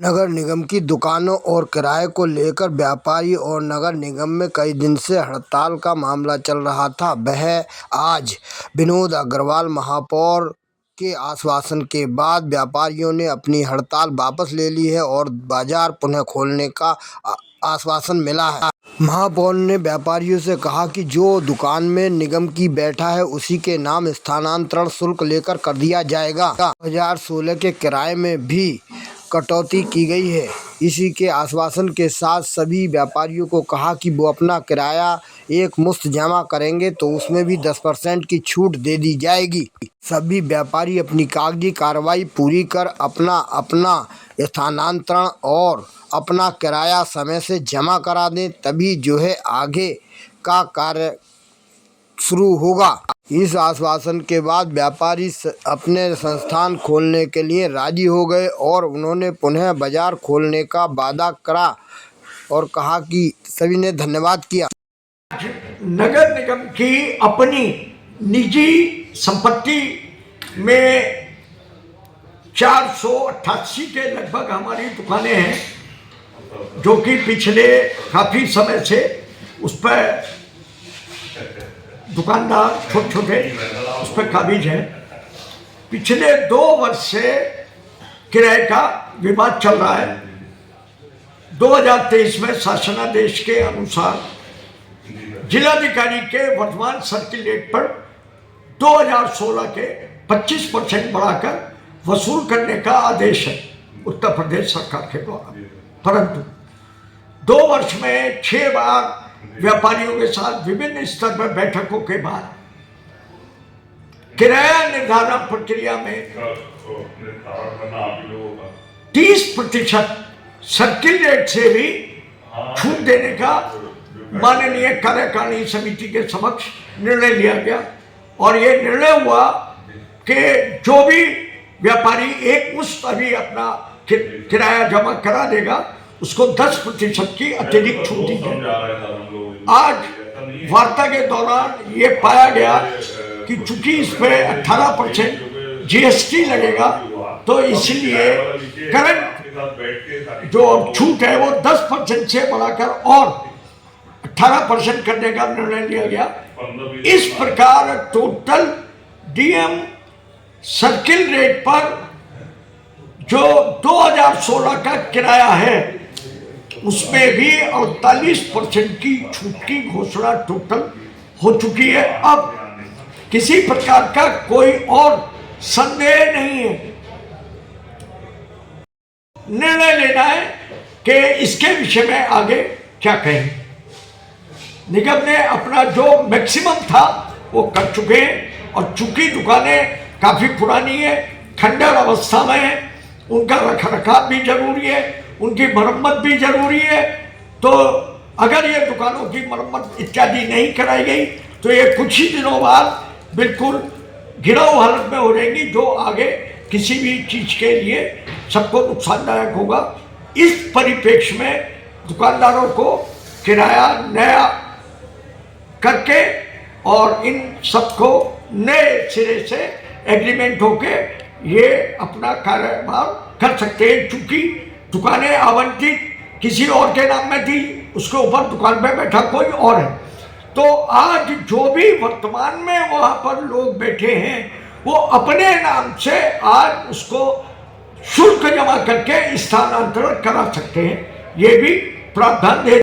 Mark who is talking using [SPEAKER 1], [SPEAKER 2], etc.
[SPEAKER 1] नगर निगम की दुकानों और किराए को लेकर व्यापारी और नगर निगम में कई दिन से हड़ताल का मामला चल रहा था। वह आज विनोद अग्रवाल महापौर के आश्वासन के बाद व्यापारियों ने अपनी हड़ताल वापस ले ली है और बाजार पुनः खोलने का आश्वासन मिला है। महापौर ने व्यापारियों से कहा कि जो दुकान में निगम की बैठा है उसी के नाम स्थानांतरण शुल्क लेकर कर दिया जाएगा। 2016 के किराए में भी कटौती की गई है। इसी के आश्वासन के साथ सभी व्यापारियों को कहा कि वो अपना किराया एक मुश्त जमा करेंगे तो उसमें भी 10% की छूट दे दी जाएगी। सभी व्यापारी अपनी कागजी कार्रवाई पूरी कर अपना स्थानांतरण और अपना किराया समय से जमा करा दें, तभी आगे का कार्य शुरू होगा। इस आश्वासन के बाद व्यापारी अपने संस्थान खोलने के लिए राजी हो गए और उन्होंने पुनः बाजार खोलने का वादा करा और कहा कि सभी ने धन्यवाद किया।
[SPEAKER 2] नगर निगम की अपनी निजी संपत्ति में 488 के लगभग हमारी दुकानें हैं, जो कि पिछले काफी समय से उस पर दुकानदार छोटे उस पर काबिज है। पिछले 2 वर्ष से किराए का विवाद चल रहा है। 2023 में शासनादेश के अनुसार जिलाधिकारी के वर्तमान सर्किल रेट पर 2016 के 25% बढ़ाकर वसूल करने का आदेश है उत्तर प्रदेश सरकार के द्वारा। परंतु 2 वर्ष में 6 बार व्यापारियों के साथ विभिन्न स्तर पर बैठकों के बाद किराया निर्धारण प्रक्रिया में 30% सर्किल रेट से भी छूट देने का माननीय कार्यकारिणी समिति के समक्ष निर्णय लिया गया और ये निर्णय हुआ कि जो भी व्यापारी एक मुश्त अभी अपना किराया जमा करा देगा उसको 10% की अतिरिक्त छूट दी जाएगी। आज वार्ता के दौरान ये पाया गया कि चूंकि इस पे 18% जीएसटी लगेगा, तो इसलिए करंट जो छूट है वो 10% से बढ़ाकर और 18% करने का निर्णय लिया गया। इस प्रकार टोटल डीएम सर्किल रेट पर जो 2016 का किराया है उसमें भी 48% की छूट की घोषणा टोटल हो चुकी है। अब किसी प्रकार का कोई और संदेह नहीं है। निर्णय लेना है कि इसके विषय में आगे क्या कहें। निगम ने अपना जो मैक्सिमम था वो कर चुके हैं और चूंकि दुकानें काफी पुरानी है, खंडर अवस्था में है, उनका रखरखाव भी जरूरी है, उनकी मरम्मत भी जरूरी है। तो अगर ये दुकानों की मरम्मत इत्यादि नहीं कराई गई तो ये कुछ ही दिनों बाद बिल्कुल गिराव हालत में हो जाएंगी, जो आगे किसी भी चीज के लिए सबको नुकसानदायक होगा। इस परिप्रेक्ष्य में दुकानदारों को किराया नया करके और इन सबको नए सिरे से एग्रीमेंट होके ये अपना कारोबार कर सकते हैं। चूंकि दुकानें आवंटित किसी और के नाम में थी, उसके ऊपर दुकान पे बैठा कोई और है, तो आज जो भी वर्तमान में वहां पर लोग बैठे हैं वो अपने नाम से आज उसको शुल्क जमा करके स्थानांतरण करा सकते हैं। ये भी प्रावधान दे